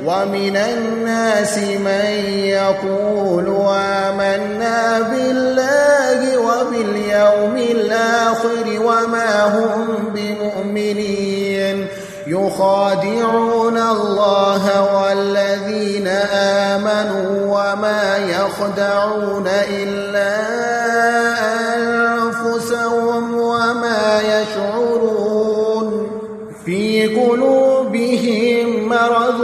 ومن الناس من يقول آمنا بالله وباليوم الآخر وما هم بمؤمنين يخادعون الله والذين آمنوا وما يخدعون إلا أنفسهم وما يشعرون في قلوبهم مرض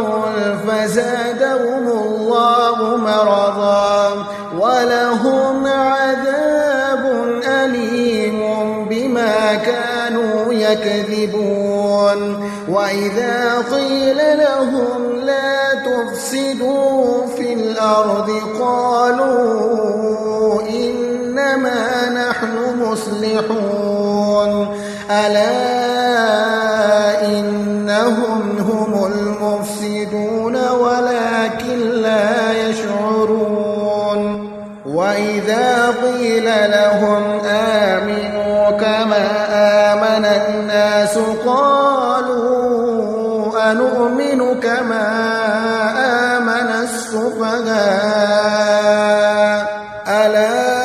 فزادهم الله مرضا ولهم عذاب أليم بما كانوا يكذبون وإذا قيل لهم لا تفسدوا في الأرض قالوا إنما نحن مصلحون ألا إنهم هم المفسدون ولكن لا يشعرون وإذا قيل لهم آمنوا كما آمن الناس قالوا أنؤمن كما آمن السفهاء ألا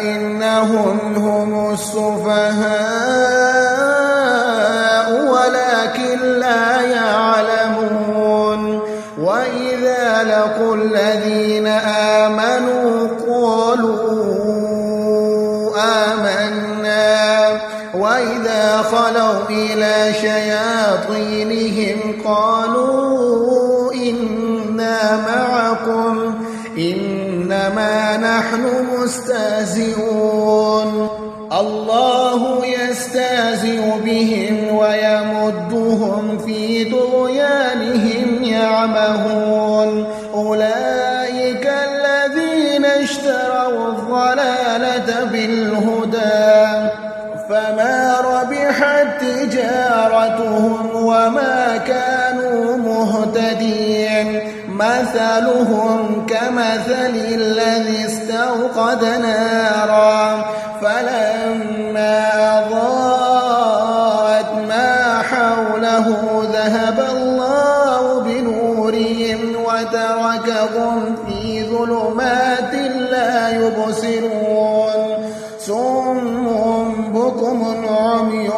إنهم هم السفهاء ولكن لا يعلمون وإذا لقوا الذين آمنوا قالوا آمنا وإذا خلوا إلى شياطينهم قالوا إنا معكم إنما نحن مستهزئون الله يستهزئ بهم ويمدهم في طغيانهم يعمهون أولئك الذين اشتروا الضلالة بالهدى فما ربحت تجارتهم وما كانوا مهتدين مثلهم كمثل الذي استوقد نارا فلما أضاءت ما حوله ذهب الله بنورهم وتركهم في ظلمات لا يبصرون صم بكم عمي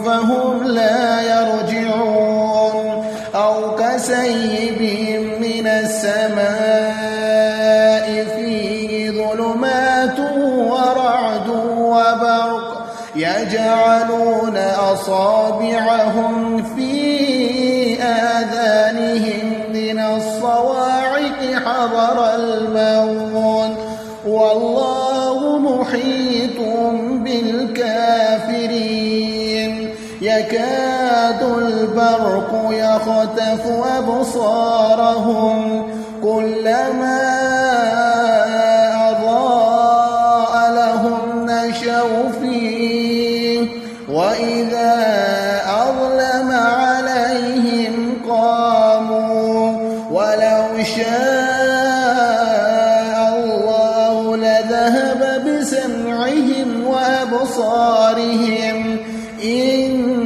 فهم لا يرجعون أو كسيب من السماء فيه ظلمات ورعد وبرق يجعلون أصابعهم في آذانهم من الصواعق حذر الموت والله محيط بالكافرين يكاد البرق يخطف أبصارهم كلما أضاء لهم نشوا فيه وإذا أظلم عليهم قاموا ولو شاء الله لذهب بسمعهم وأبصارهم إن